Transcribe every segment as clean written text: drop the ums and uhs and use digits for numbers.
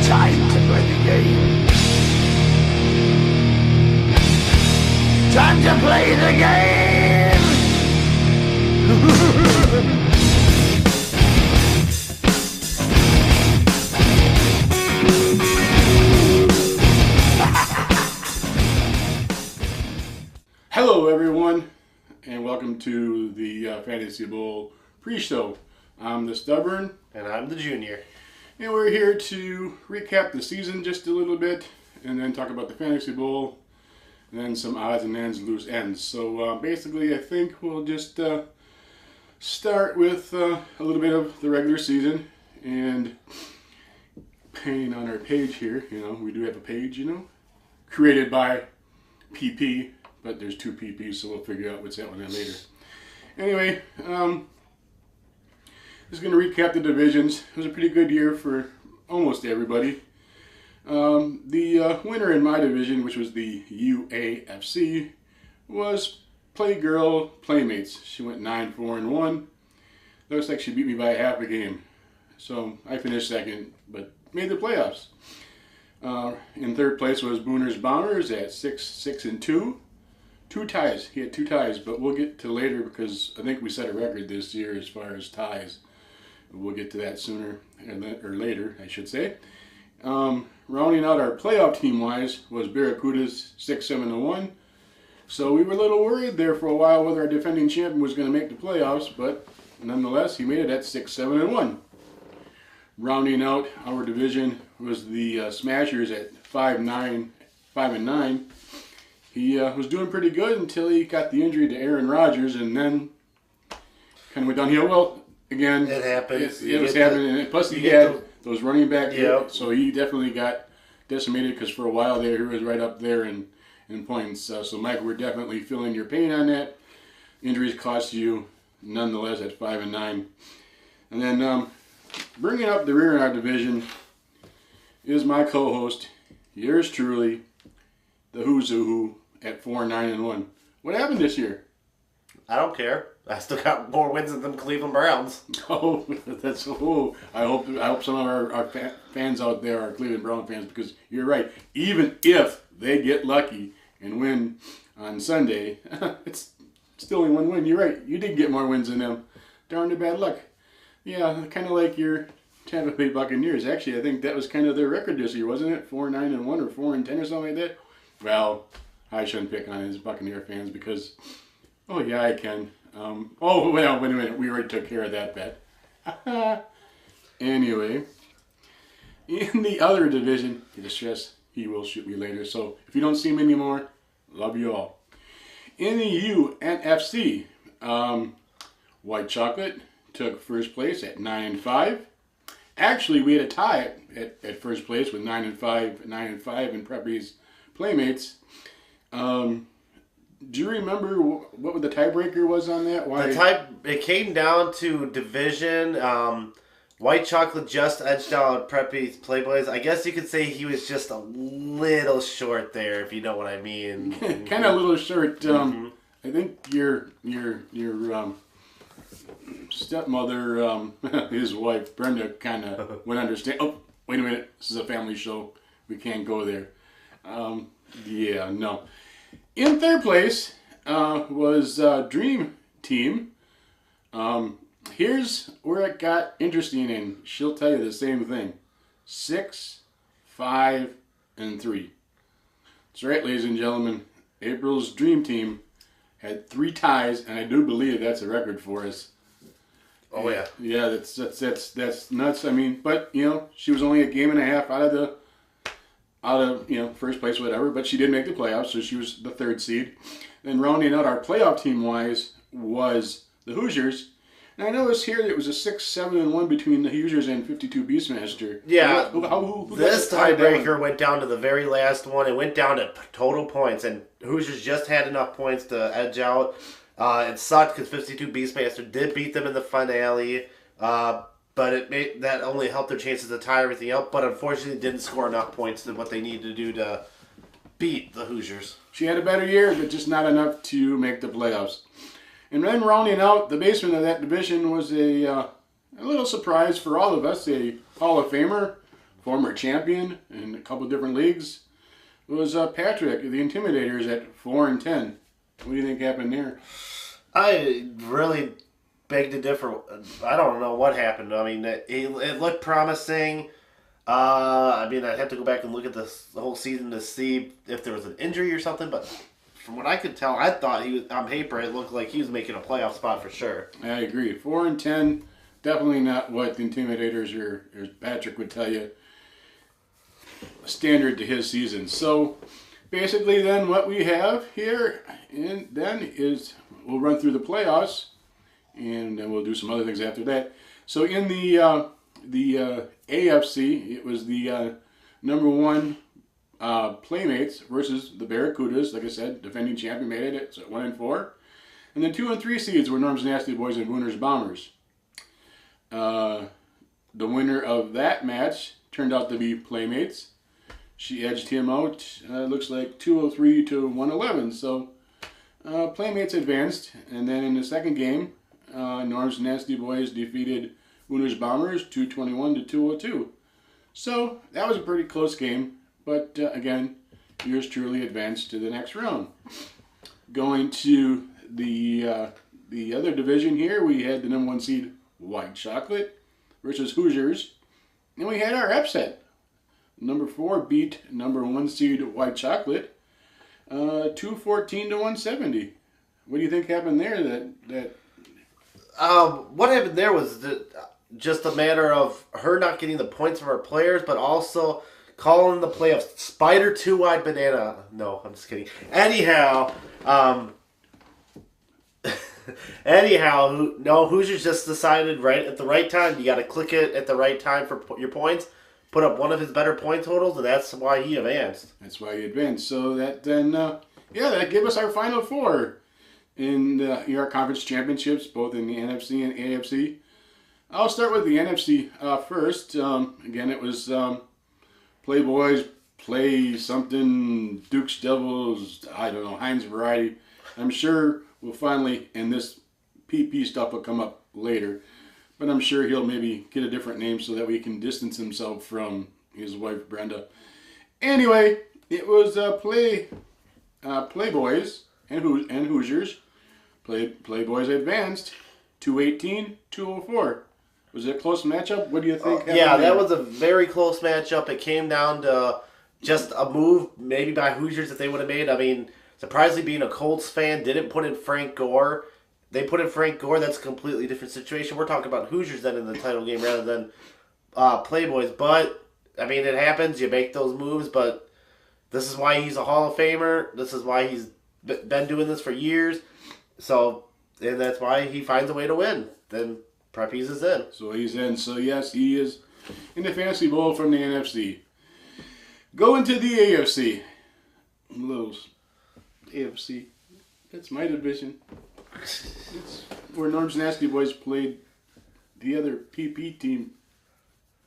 Time to play the game. Time to play the game. Hello everyone, and welcome to the Fantasy Bowl pre-show. I'm the Stubborn. And I'm the Junior. And we're here to recap the season just a little bit, and then talk about the Fantasy Bowl, and then some odds and ends, loose ends. So basically, I think we'll just start with a little bit of the regular season, and painting on our page here, we do have a page, created by PP, but there's two PPs, so we'll figure out what's that one later. Anyway, just going to recap the divisions. It was a pretty good year for almost everybody. The winner in my division, which was the UAFC, was Playgirl Playmates. She went 9-4-1. Looks like she beat me by half a game. So I finished second, but made the playoffs. In third place was Booner's Bombers at 6-2. Two ties. He had two ties, but we'll get to later because I think we set a record this year as far as ties. We'll get to that sooner or later, I should say. Rounding out our playoff team-wise was Barracuda's 6-7-1. So we were a little worried there for a while whether our defending champion was going to make the playoffs, but nonetheless, he made it at 6-7-1. Rounding out our division was the Smashers at 5-9. He was doing pretty good until he got the injury to Aaron Rodgers, and then kind of went downhill. Well, again, it happens. It was happening. Plus, he had those running backs, so he definitely got decimated because for a while there, he was right up there in points. So, Mike, we're definitely feeling your pain on that. Injuries cost you, nonetheless, at 5-9. And then bringing up the rear in our division is my co-host, yours truly, the Who's Who at 4-9-1. What happened this year? I don't care. I still got more wins than them Cleveland Browns. Oh, that's I hope some of our fans out there are Cleveland Brown fans, because you're right. Even if they get lucky and win on Sunday, it's still only one win. You're right. You did get more wins than them. Darn the bad luck. Yeah, kind of like your Tampa Bay Buccaneers. Actually, I think that was kind of their record this year, wasn't it? 4-9-1 or 4-10 or something like that. Well, I shouldn't pick on his Buccaneer fans because, oh yeah, I can. Wait a minute. We already took care of that bet. Anyway, in the other division, he will shoot me later. So if you don't see him anymore, love you all. In the UNFC, White Chocolate took first place at 9-5. Actually, we had a tie at first place with 9-5 in Preppy's Playmates. Do you remember what the tiebreaker was on that? Why? It came down to division. White Chocolate just edged out Preppy's Playboys. I guess you could say he was just a little short there, if you know what I mean. Kind of a little short. I think your stepmother, his wife Brenda, kind of would understand. Oh, wait a minute! This is a family show. We can't go there. Yeah, no. In third place was Dream Team. Here's where it got interesting, and she'll tell you the same thing. 6-5-3. That's right, ladies and gentlemen. April's Dream Team had 3 ties, and I do believe that's a record for us. Oh yeah. Yeah, that's nuts. I mean, but she was only a game and a half out of first place, whatever, but she did make the playoffs, so she was the 3rd seed. Then rounding out our playoff team-wise was the Hoosiers. And I noticed here that it was a 6-7-1 between the Hoosiers and 52 Beastmaster. Yeah, who this tiebreaker went down to the very last one. It went down to total points, and Hoosiers just had enough points to edge out. It sucked because 52 Beastmaster did beat them in the finale. But that only helped their chances to tie everything out. But unfortunately, didn't score enough points than what they needed to do to beat the Hoosiers. She had a better year, but just not enough to make the playoffs. And then rounding out the basement of that division was a little surprise for all of us, a Hall of Famer former champion in a couple different leagues, was Patrick, the Intimidators, at 4-10. What do you think happened there? I really beg to differ. I don't know what happened. I mean, it looked promising. I mean, I'd have to go back and look at the whole season to see if there was an injury or something, but from what I could tell, I thought he was on paper. It looked like he was making a playoff spot for sure. I agree. 4-10, definitely not what the Intimidators or Patrick would tell you. Standard to his season. So basically, then what we have here, and then is we'll run through the playoffs, and then we'll do some other things after that. So in the AFC, it was the number one Playmates versus the Barracudas. Like I said, defending champion made it. So 1-4. And then 2 and 3 seeds were Norm's Nasty Boys and Winners Bombers. The winner of that match turned out to be Playmates. She edged him out, looks like 203 to 111. So Playmates advanced. And then in the second game, Norm's Nasty Boys defeated Winners Bombers 221 to 202. So that was a pretty close game. But again, yours truly advanced to the next round. Going to the other division here, we had the number 1 seed White Chocolate versus Hoosiers. And we had our upset. Number 4 beat number 1 seed White Chocolate 214 to 170. What do you think happened there? What happened there was just a matter of her not getting the points from her players, but also calling the play of Spider 2-Wide Banana. No, I'm just kidding. Anyhow, Hoosiers just decided right at the right time. You got to click it at the right time for your points. Put up one of his better point totals, and that's why he advanced. That's why he advanced. So that then, that gave us our final 4 in our conference championships, both in the NFC and AFC. I'll start with the NFC first. Again, it was Playboys, Play something, Duke's Devils, I don't know, Heinz Variety. I'm sure we'll finally, and this PP stuff will come up later, but I'm sure he'll maybe get a different name so that we can distance himself from his wife Brenda. Anyway, it was Playboys and Hoosiers. Playboys advanced 218-204. Was it a close matchup? What do you think? That was a very close matchup. It came down to just a move maybe by Hoosiers that they would have made. I mean, surprisingly, being a Colts fan, didn't put in Frank Gore. They put in Frank Gore. That's a completely different situation. We're talking about Hoosiers then in the title game rather than Playboys. But, I mean, it happens. You make those moves. But this is why he's a Hall of Famer. This is why he's been doing this for years. So, and that's why he finds a way to win. Then Preppies is in. So he's in. So, yes, he is in the Fantasy Bowl from the NFC. Going to the AFC. Little AFC. That's my division. It's where Norm's Nasty Boys played the other PP team,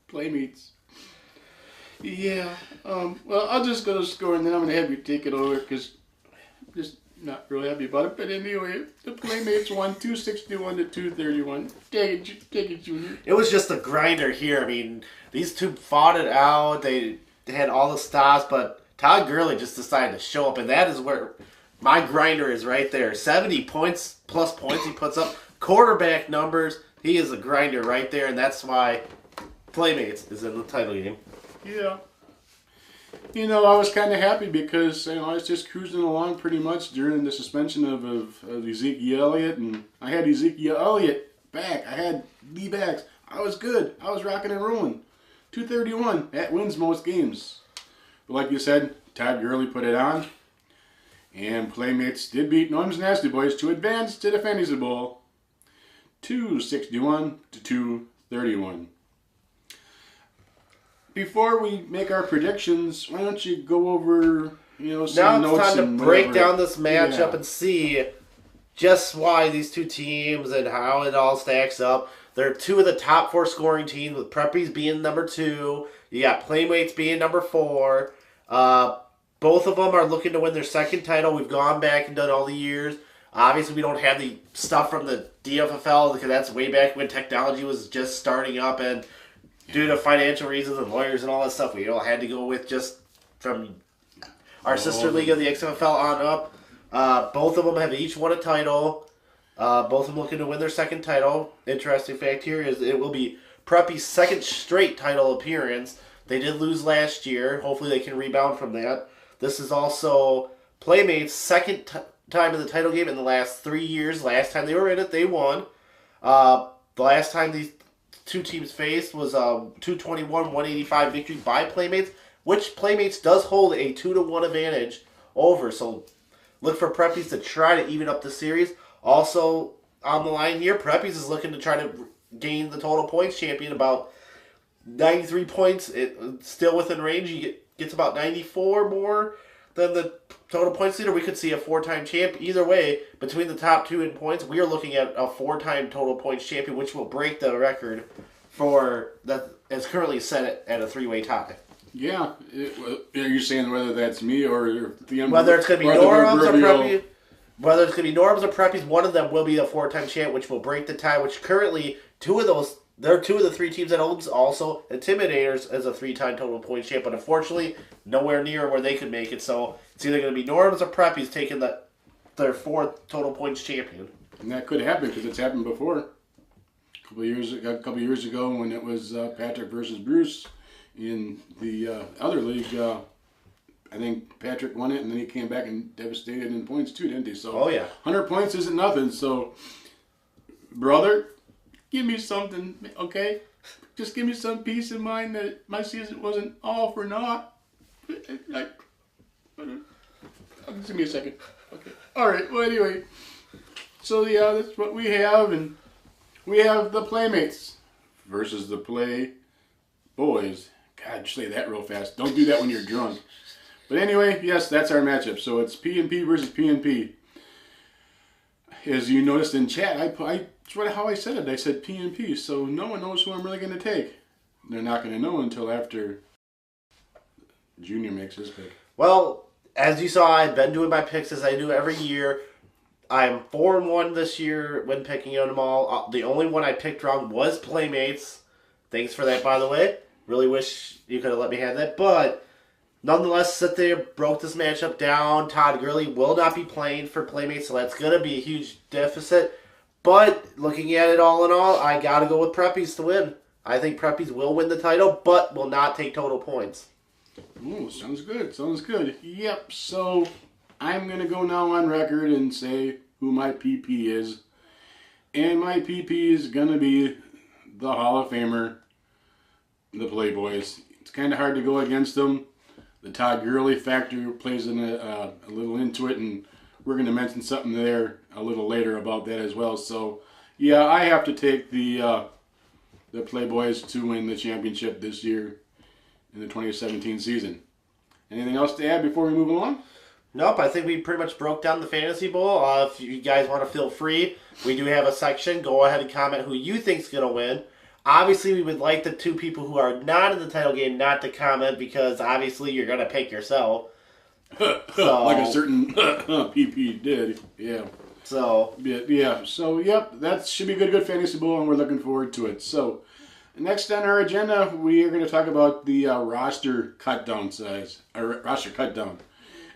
Playmates. Yeah. Well, I'll just go to score and then I'm going to have you take it over because I'm just not really happy about it. But anyway, the Playmates won 261 to 231. Take it, Junior. It was just a grinder here. I mean, these two fought it out. They had all the stops, but Todd Gurley just decided to show up, and that is where my grinder is right there. 70 points plus points he puts up. Quarterback numbers. He is a grinder right there, and that's why Playmates is in the title game. Yeah. You know, I was kind of happy because I was just cruising along pretty much during the suspension of Ezekiel Elliott, and I had Ezekiel Elliott back. I had D backs. I was good. I was rocking and rolling. 231. That wins most games. But like you said, Todd Gurley put it on. And Playmates did beat Norm's Nasty Boys to advance to the Fantasy Bowl 261 to 231. Before we make our predictions, why don't you go over, some notes? Now it's time to break down this matchup Yeah. and see just why these two teams and how it all stacks up. They're two of the top 4 scoring teams, with Preppies being number 2. You got Playmates being number 4. Both of them are looking to win their second title. We've gone back and done all the years. Obviously, we don't have the stuff from the DFFL because that's way back when technology was just starting up. And due to financial reasons and lawyers and all that stuff, we all had to go with just from our sister league of the XFL on up. Both of them have each won a title. Both of them looking to win their second title. Interesting fact here is it will be Preppy's second straight title appearance. They did lose last year. Hopefully they can rebound from that. This is also Playmates' second time in the title game in the last 3 years. Last time they were in it, they won. The last time these two teams faced was a 221-185 victory by Playmates, which Playmates does hold a 2-1 advantage over. So look for Preppies to try to even up the series. Also on the line here, Preppies is looking to try to gain the total points champion, about 93 points. It's still within range. He gets about 94 more than the total points leader. We could see a 4-time champ. Either way, between the top two in points, we are looking at a 4-time total points champion, which will break the record for that is currently set at a 3-way tie. Yeah, you're saying whether that's me or the whether it's going to be Norm's or Preppy, whether it's going to be Norm's or Preppies, one of them will be a 4-time champ, which will break the tie. Which currently they're two of the 3 teams that owns also Intimidators as a 3-time total points champ, but unfortunately nowhere near where they could make it. So it's either going to be Norm's or Preppies taking their 4th total points champion. And that could happen because it's happened before. A couple of years ago when it was Patrick versus Bruce in the other league. I think Patrick won it, and then he came back and devastated in points too, didn't he? So, 100 points isn't nothing. So, brother, give me something, okay? Just give me some peace of mind that my season wasn't all for naught. Give me a second. Okay. All right. Well, anyway. So, yeah, that's what we have. And we have the Playmates versus the Play Boys. God, say that real fast. Don't do that when you're drunk. But anyway, yes, that's our matchup. So it's P&P versus P&P. As you noticed in chat, that's how I said it. I said P&P, so no one knows who I'm really going to take. They're not going to know until after Junior makes his pick. Well, as you saw, I've been doing my picks as I do every year. I'm 4-1 this year when picking on them all. The only one I picked wrong was Playmates. Thanks for that, by the way. Really wish you could have let me have that, but nonetheless, sit there, broke this matchup down. Todd Gurley will not be playing for Playmates, so that's going to be a huge deficit. But looking at it all in all, I got to go with Preppies to win. I think Preppies will win the title, but will not take total points. Oh, sounds good. Sounds good. Yep, so I'm going to go now on record and say who my PP is. And my PP is going to be the Hall of Famer, the Playboys. It's kind of hard to go against them. The Todd Gurley factor plays in a little into it, and we're going to mention something there a little later about that as well. So, yeah, I have to take the Playboys to win the championship this year in the 2017 season. Anything else to add before we move along? Nope, I think we pretty much broke down the Fantasy Bowl. If you guys want to feel free, we do have a section. Go ahead and comment who you think's going to win. Obviously, we would like the 2 people who are not in the title game not to comment because obviously you're going to pick yourself. So, like a certain PP did, yeah. So, yeah. So, yep, that should be a good Fantasy Bowl, and we're looking forward to it. So, next on our agenda, we are going to talk about the roster cut down size, or roster cut down.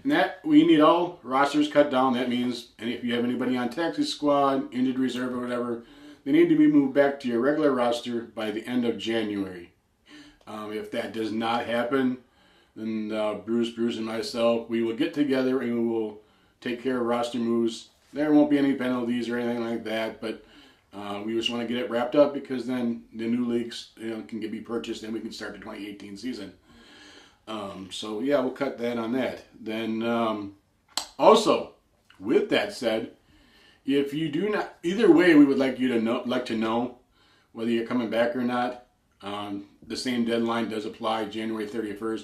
And that, we need all rosters cut down. That means, and if you have anybody on taxi squad, injured reserve, or whatever, they need to be moved back to your regular roster by the end of January. If that does not happen, then Bruce, and myself, we will get together and we will take care of roster moves. There won't be any penalties or anything like that, but we just want to get it wrapped up because then the new leagues can be purchased and we can start the 2018 season. So yeah, we'll cut that on that. Then also, with that said, if you do not, either way, we would like you to know whether you're coming back or not. The same deadline does apply, January 31st.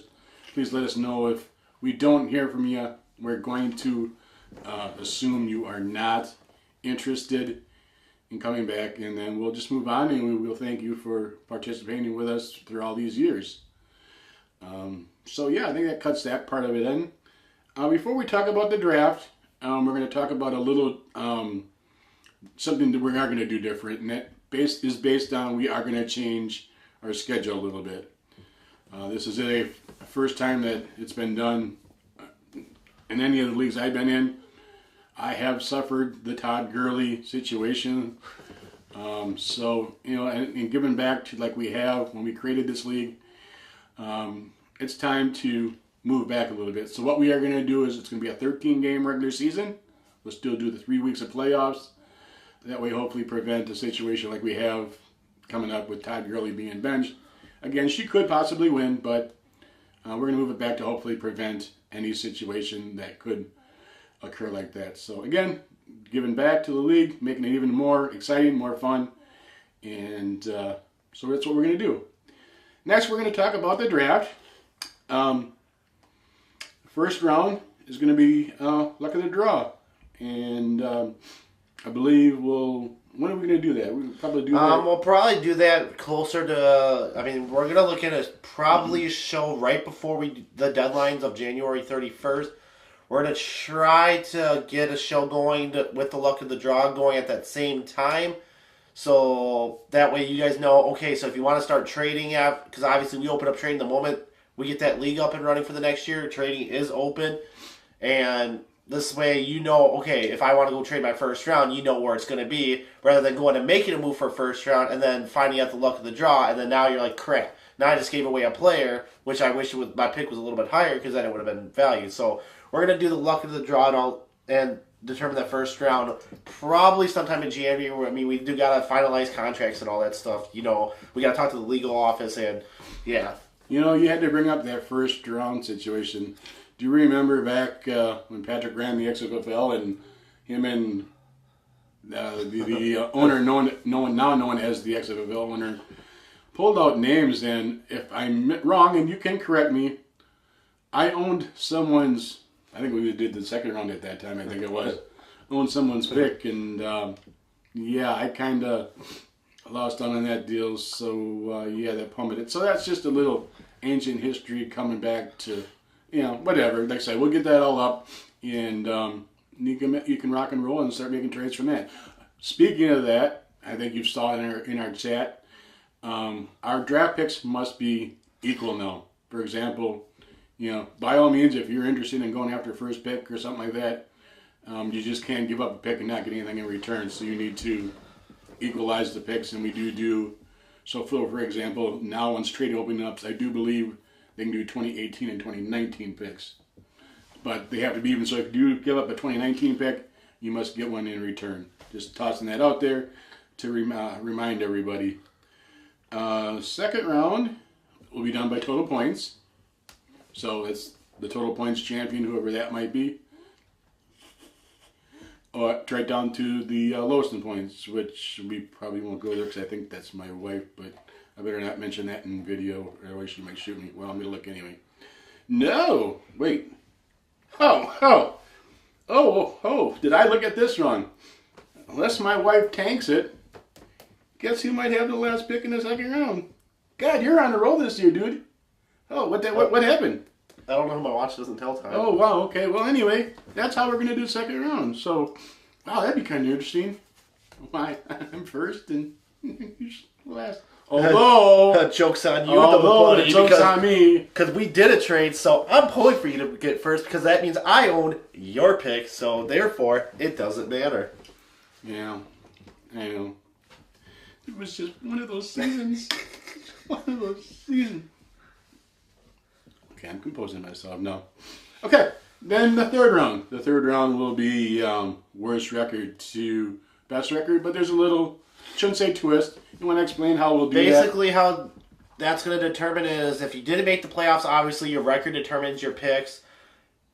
Please let us know if we don't hear from you. We're going to assume you are not interested in coming back, and then we'll just move on, and we will thank you for participating with us through all these years. So yeah, I think that cuts that part of it in. Before we talk about the draft, we're going to talk about a little something that we are going to do different, and that is based on we are going to change our schedule a little bit. This is a first time that it's been done in any of the leagues I've been in. I have suffered the Todd Gurley situation. So, you know, and giving back to like we have when we created this league, it's time to move back a little bit. So what we are going to do is it's going to be a 13-game regular season. We'll still do the 3 weeks of playoffs. That way hopefully prevent a situation like we have coming up with Todd Gurley being benched. Again, she could possibly win, but we're going to move it back to hopefully prevent any situation that could occur like that. So again, giving back to the league, making it even more exciting, more fun. And so that's what we're going to do. Next, we're going to talk about the draft. First round is going to be luck of the draw. And I believe when are we going to do that? We'll probably do that. We'll probably do that closer to, I mean, we're going to look at a probably show right before the deadlines of January 31st. We're going to try to get a show going with the luck of the draw going at that same time. So that way you guys know, okay, so if you want to start trading because obviously we open up trading the moment we get that league up and running for the next year. Trading is open. And this way you know, okay, if I want to go trade my first round, you know where it's going to be, rather than going and making a move for a first round and then finding out the luck of the draw, and then now you're like, crap, now I just gave away a player, which I wish my pick was a little bit higher because then it would have been valued. So we're going to do the luck of the draw and determine that first round probably sometime in January. I mean, we do got to finalize contracts and all that stuff. You know, we got to talk to the legal office and, yeah. You know, you had to bring up that first round situation. Do you remember back when Patrick ran the UFFL and him and the owner, now known as the UFFL owner, pulled out names? And if I'm wrong, and you can correct me, I owned someone's, I think we did the second round at that time, I think it was, owned someone's pick. And yeah, I kind of lost on that deal. So yeah, that plummeted. So that's just a little ancient history coming back to, you know, whatever. Like I said, we'll get that all up, and you can rock and roll and start making trades from that. Speaking of that, I think you saw in our chat, our draft picks must be equal now. For example, you know, by all means, if you're interested in going after first pick or something like that, you just can't give up a pick and not get anything in return. So you need to equalize the picks, and we do. So for example, now once trade opening up, I do believe they can do 2018 and 2019 picks. But they have to be even. So if you give up a 2019 pick, you must get one in return. Just tossing that out there to remind everybody. Second round will be done by total points. So it's the total points champion, whoever that might be. Or right down to the lowest in points, which we probably won't go there because I think that's my wife, but I better not mention that in video, otherwise she might shoot me. Well, I'm going to look anyway. No! Wait. Oh! Did I look at this wrong? Unless my wife tanks it, guess who might have the last pick in the second round? God, you're on the roll this year, dude. Oh, what happened? I don't know. My watch doesn't tell time. Oh, wow, okay. Well, anyway, that's how we're going to do second round. So, wow, that'd be kind of interesting. Why? I'm first and you're last. Although, joke's on you. The joke's on me. Because we did a trade, so I'm pulling for you to get first because that means I own your pick, so therefore, it doesn't matter. Yeah, I know. It was just one of those seasons. Okay, I'm composing myself now. Okay, then the third round. The third round will be worst record to best record, but there's a little, shouldn't say twist. You want to explain how we'll do that? Basically, how that's going to determine is if you didn't make the playoffs, obviously your record determines your picks.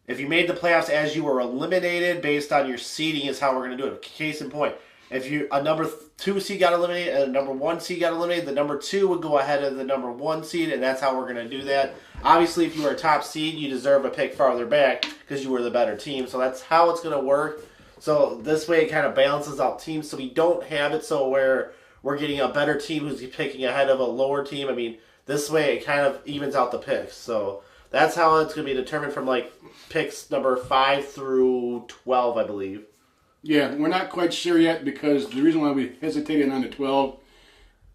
If you made the playoffs as you were eliminated based on your seeding is how we're going to do it. Case in point, if a number 2 seed got eliminated and a number 1 seed got eliminated, the number 2 would go ahead of the number 1 seed, and that's how we're going to do that. Obviously, if you were a top seed, you deserve a pick farther back because you were the better team. So that's how it's going to work. So this way it kind of balances out teams so we don't have it so where we're getting a better team who's picking ahead of a lower team. I mean, this way it kind of evens out the picks. So that's how it's going to be determined from like picks number 5 through 12, I believe. Yeah, we're not quite sure yet because the reason why we hesitated on the 12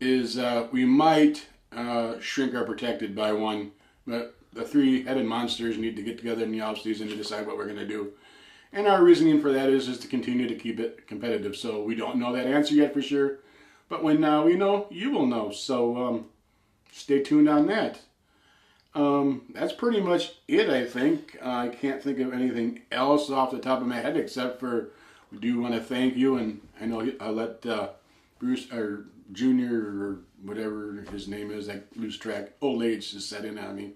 is we might shrink are protected by one. But the three-headed monsters need to get together in the offseason to decide what we're going to do. And our reasoning for that is to continue to keep it competitive. So we don't know that answer yet for sure. But when we know, you will know. So stay tuned on that. That's pretty much it, I think. I can't think of anything else off the top of my head except for we do want to thank you. And I know I'll let Bruce or Junior or whatever his name is, I lose track. Old age just set in on me.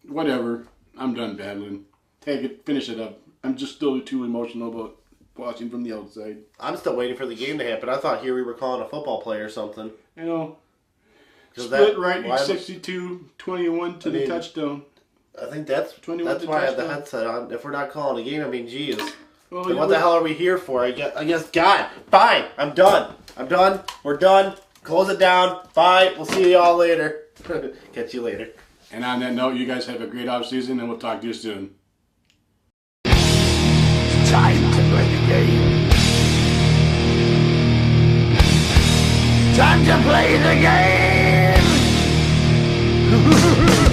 Whatever. I'm done battling. Take it, finish it up. I'm just still too emotional about watching from the outside. I'm still waiting for the game to happen. I thought here we were calling a football play or something. You know, split right 62-21 to the touchdown. I think that's why I have the headset on. If we're not calling a game, I mean, geez. Well, then what the hell are we here for? I guess, God, fine. I'm done. We're done. Close it down. Bye. We'll see you all later. Catch you later. And on that note, you guys have a great off season, and we'll talk to you soon. Time to play the game. Time to play the game.